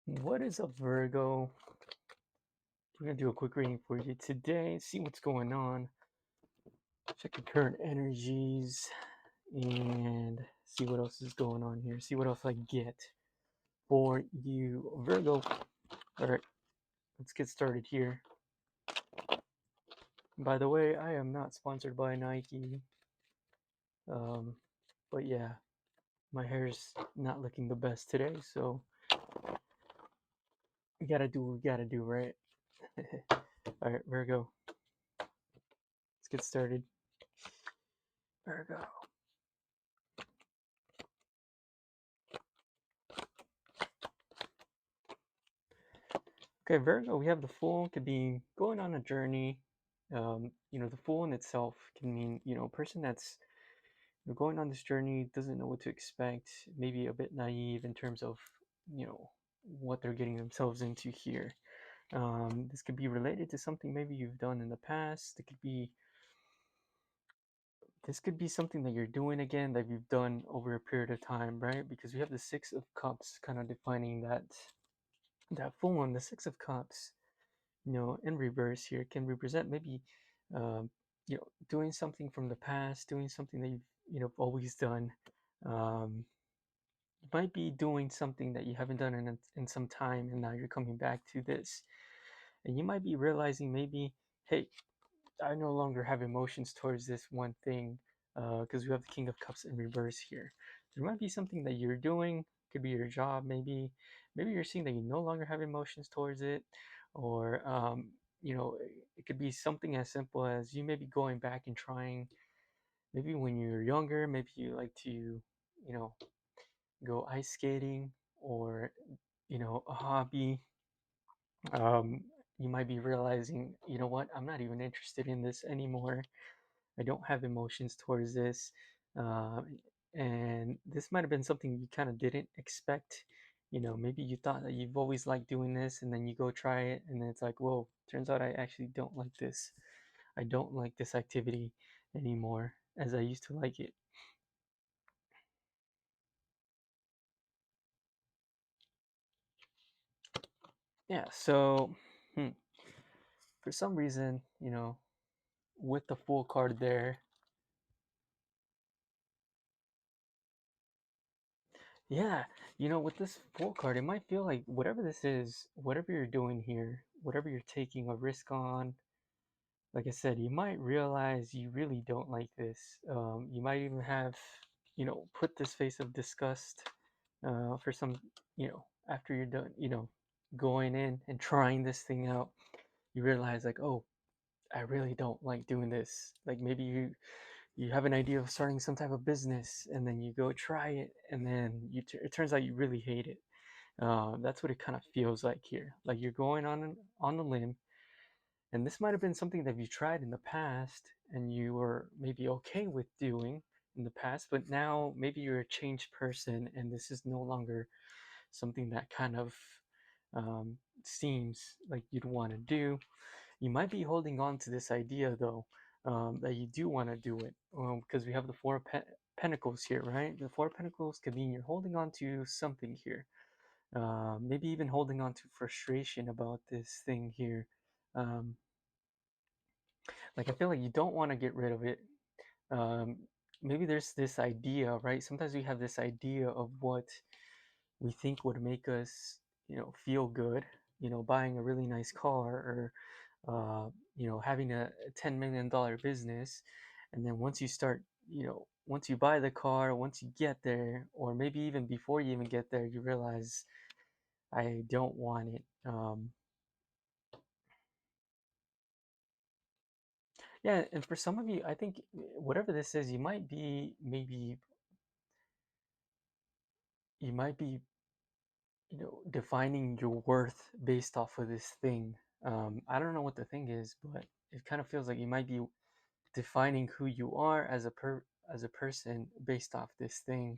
What is a Virgo? We're gonna do a quick reading for you today, see what's going on, check the current energies, and see what else is going on here. See what else I get for you, Virgo. All right, let's get started here. By the way, I am not sponsored by Nike, um, but yeah, my hair's not looking the best today, so we gotta do what we gotta do, right? All right, Virgo, let's get started. Virgo. Okay, Virgo, we have the Fool, could be going on a journey. The Fool in itself can mean, a person that's going on this journey, doesn't know what to expect, maybe a bit naive in terms of, what they're getting themselves into here. This could be related to something maybe you've done in the past. This could be something that you're doing again that you've done over a period of time, right? Because we have the Six of Cups kind of defining that Fool, and the Six of Cups, in reverse here can represent maybe, doing something from the past, doing something that you've, always done. You might be doing something that you haven't done in some time, and now you're coming back to this. And you might be realizing maybe, hey, I no longer have emotions towards this one thing, because we have the King of Cups in reverse here. There might be something that you're doing, could be your job, maybe you're seeing that you no longer have emotions towards it, or it could be something as simple as you may be going back and trying. Maybe when you're younger, maybe you like to, go ice skating, or a hobby. Um, you might be realizing, you know what, I'm not even interested in this anymore. I don't have emotions towards this. Uh, and this might have been something you kind of didn't expect. Maybe you thought that you've always liked doing this, and then you go try it, and then it's like, whoa, turns out I actually don't like this. I don't like this activity anymore as I used to like it. Yeah, so hmm, for some reason, with the Fool card there, yeah, with this Fool card, it might feel like whatever this is, whatever you're doing here, whatever you're taking a risk on, like I said, you might realize you really don't like this. You might even have, put this face of disgust, for some, after you're done, going in and trying this thing out, you realize like, oh, I really don't like doing this. Like maybe you have an idea of starting some type of business, and then you go try it, and then it turns out you really hate it. That's what it kind of feels like here. Like you're going on a limb, and this might have been something that you tried in the past and you were maybe okay with doing in the past, but now maybe you're a changed person, and this is no longer something that kind of, seems like you'd want to do. You might be holding on to this idea though, that you do want to do it, because we have the Pentacles here, right? The Four of Pentacles could mean you're holding on to something here, maybe even holding on to frustration about this thing here. Um, like I feel like you don't want to get rid of it. Um, Maybe there's this idea, right? Sometimes we have this idea of what we think would make us, feel good. Buying a really nice car, or having a $10 million business, and then once you start, once you buy the car, once you get there, or maybe even before you even get there, you realize I don't want it. Yeah, and for some of you, I think whatever this is, you might be defining your worth based off of this thing. I don't know what the thing is, but it kind of feels like you might be defining who you are as a person based off this thing.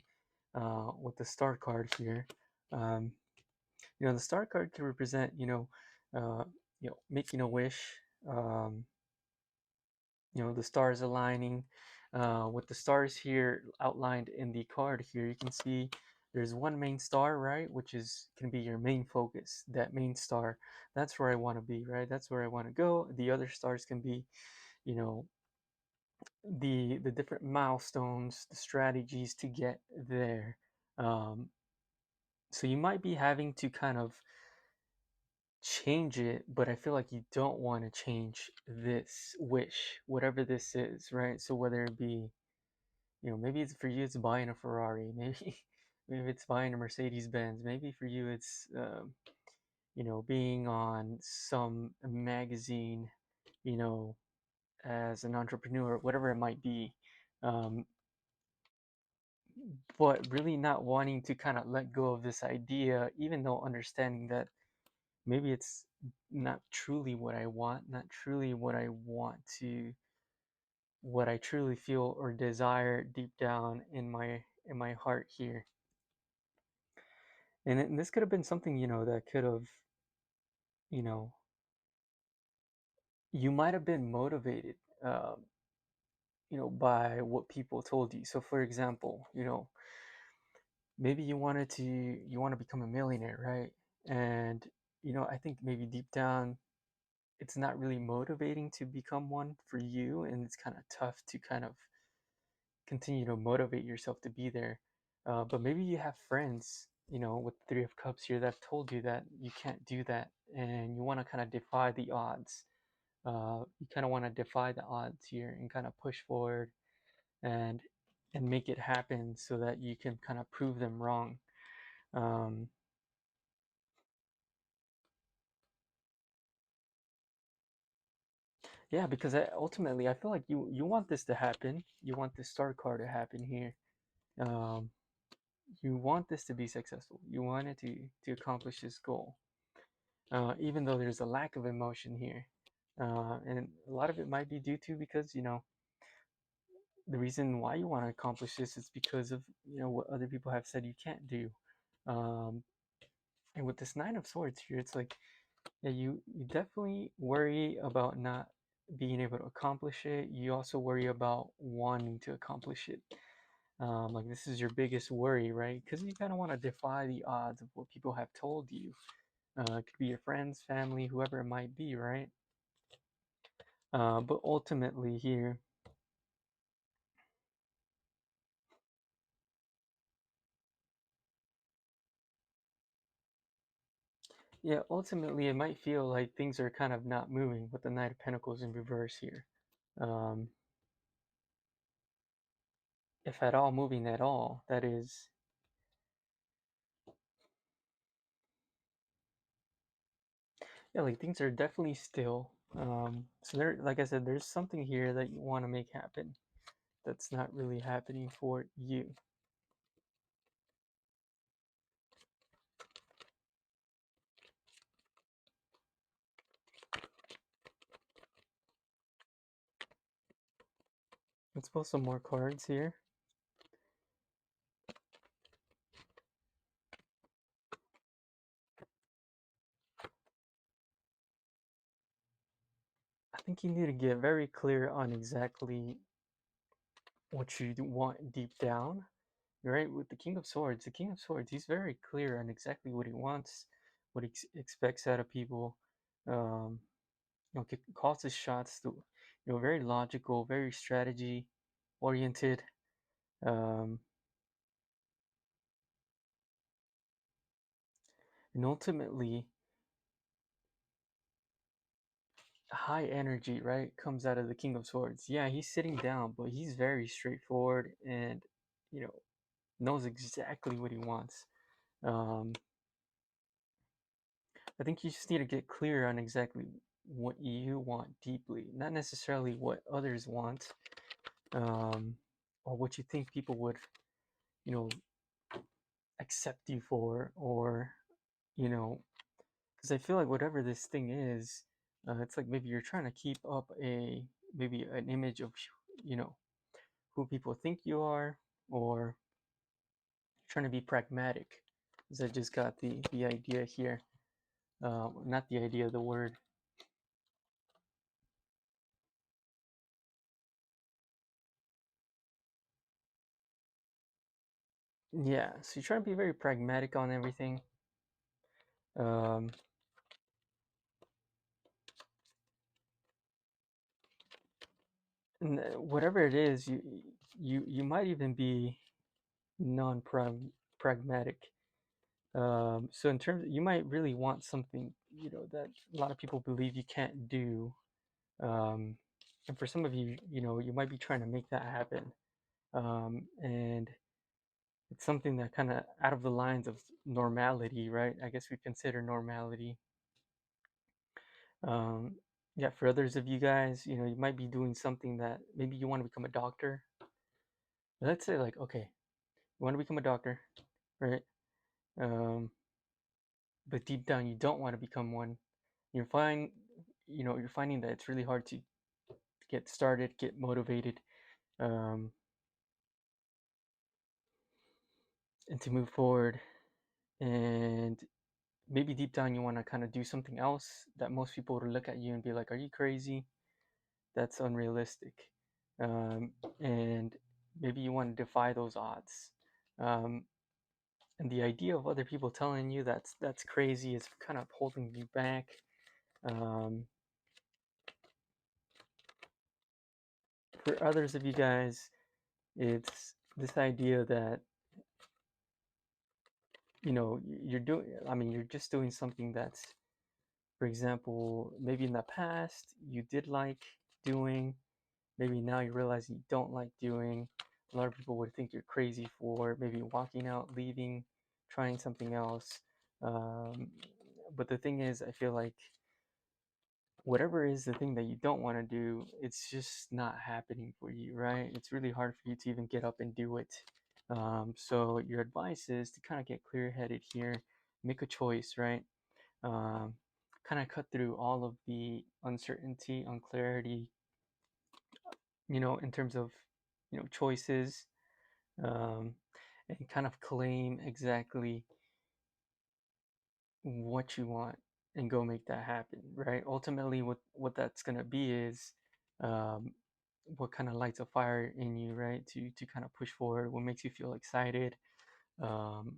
With the Star card here, um, the Star card can represent, uh, making a wish. Um, the stars aligning. With the stars here outlined in the card here, you can see there's one main star, right, which is can be your main focus. That main star, that's where I want to be, right? That's where I want to go. The other stars can be, you know, the different milestones, the strategies to get there. Um, so you might be having to kind of change it, but I feel like you don't want to change this wish, whatever this is, right? So whether it be, maybe it's for you, it's buying a Ferrari, maybe maybe it's buying a Mercedes Benz, maybe for you it's being on some magazine, you know, as an entrepreneur, whatever it might be. Um, but really not wanting to kind of let go of this idea, even though understanding that maybe it's not truly what I want, not truly what I truly feel or desire deep down in my heart here. And this could have been something, that could have, you know, you might have been motivated, um, by what people told you. So, for example, maybe you want to become a millionaire, right? And I think maybe deep down it's not really motivating to become one for you, and it's kind of tough to kind of continue to motivate yourself to be there. But maybe you have friends, with Three of Cups here that have told you that you can't do that, and you want to kind of defy the odds. You kind of want to defy the odds here and kind of push forward and make it happen so that you can kind of prove them wrong. Um, yeah, because ultimately I feel like you want this to happen. You want this star card to happen here. Um, you want this to be successful. You want it to accomplish this goal, even though there's a lack of emotion here, and a lot of it might be due to because the reason why you want to accomplish this is because of what other people have said you can't do. Um, and with this Nine of Swords here, it's like, yeah, you definitely worry about not being able to accomplish it. You also worry about wanting to accomplish it. Like this is your biggest worry, right? Because you kind of want to defy the odds of what people have told you. It could be your friends, family, whoever it might be, right? But ultimately here, yeah, ultimately it might feel like things are kind of not moving with the Knight of Pentacles in reverse here. Um, if at all moving at all, that is. Yeah, like things are definitely still. So there, like I said, there's something here that you want to make happen that's not really happening for you. Let's pull some more cards here. I think you need to get very clear on exactly what you want deep down. Right? With the King of Swords, he's very clear on exactly what he wants, what he expects out of people. Um, calls his shots to, very logical, very strategy oriented. Um, and ultimately, high energy, right, comes out of the King of Swords. Yeah, he's sitting down, but he's very straightforward and, you know, knows exactly what he wants. Um, I think you just need to get clear on exactly what you want deeply, not necessarily what others want, or what you think people would, you know, accept you for, or, because I feel like whatever this thing is, it's like maybe you're trying to keep up maybe an image of, you know, who people think you are, or trying to be pragmatic. Because I just got the idea here, not the idea, the word. Yeah, so you try to be very pragmatic on everything. Um, and whatever it is, you might even be non-pragmatic. So in terms, you might really want something, that a lot of people believe you can't do. And for some of you, you might be trying to make that happen. And it's something that kind of out of the lines of normality, right? I guess we consider normality. Um, yeah, for others of you guys, you might be doing something that maybe you want to become a doctor. Let's say like, okay, you want to become a doctor, right? Um, but deep down you don't want to become one. You're fine, you're finding that it's really hard to get started, get motivated, um, and to move forward. And maybe deep down you want to kind of do something else that most people would look at you and be like, "Are you crazy? That's unrealistic." Um, and maybe you want to defy those odds. Um, and the idea of other people telling you that's crazy is kind of holding you back. Um, for others of you guys, it's this idea that you're doing. I mean, you're just doing something that's, for example, maybe in the past you did like doing, maybe now you realize you don't like doing. A lot of people would think you're crazy for maybe walking out, leaving, trying something else. Um, but the thing is, I feel like whatever is the thing that you don't want to do, it's just not happening for you, right? It's really hard for you to even get up and do it. So your advice is to kind of get clear-headed here, make a choice, right? Um, kind of cut through all of the uncertainty, unclarity, in terms of, choices, um, and kind of claim exactly what you want and go make that happen, right? Ultimately, what that's gonna be is, um, what kind of lights a fire in you, right? To kind of push forward, what makes you feel excited, um,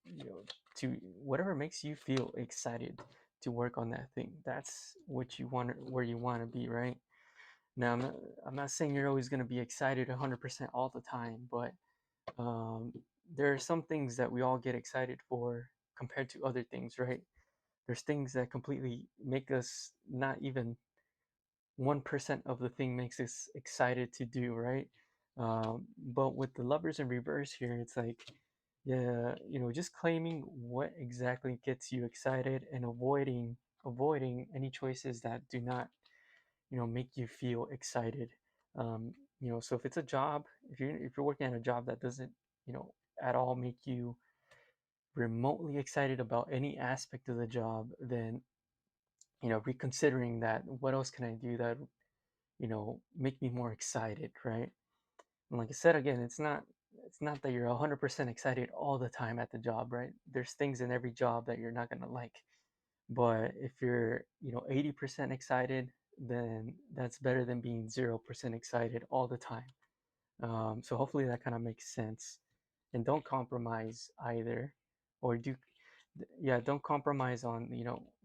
you know, to whatever makes you feel excited to work on that thing. That's what you want, where you want to be, right? Now, I'm not saying you're always going to be excited 100% all the time, but um, there are some things that we all get excited for compared to other things, right? There's things that completely make us not even 1% of the thing makes us excited to do, right? But with the lovers in reverse here, it's like, yeah, just claiming what exactly gets you excited and avoiding any choices that do not, make you feel excited. So if it's a job, if you're working at a job that doesn't, at all make you remotely excited about any aspect of the job, then reconsidering that, what else can I do that make me more excited, right? And like I said again, it's not that you're 100% excited all the time at the job, right? There's things in every job that you're not going to like. But if you're, 80% excited, then that's better than being 0% excited all the time. So hopefully that kind of makes sense. And don't compromise either. Or yeah, don't compromise on,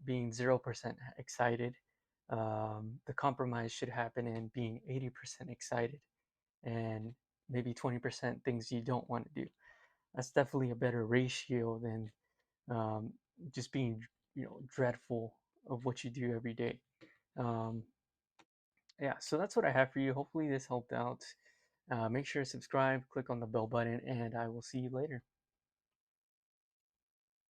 being 0% excited. The compromise should happen in being 80% excited and maybe 20% things you don't want to do. That's definitely a better ratio than um, just being, dreadful of what you do every day. Um, yeah, so that's what I have for you. Hopefully this helped out. Make sure to subscribe, click on the bell button, and I will see you later.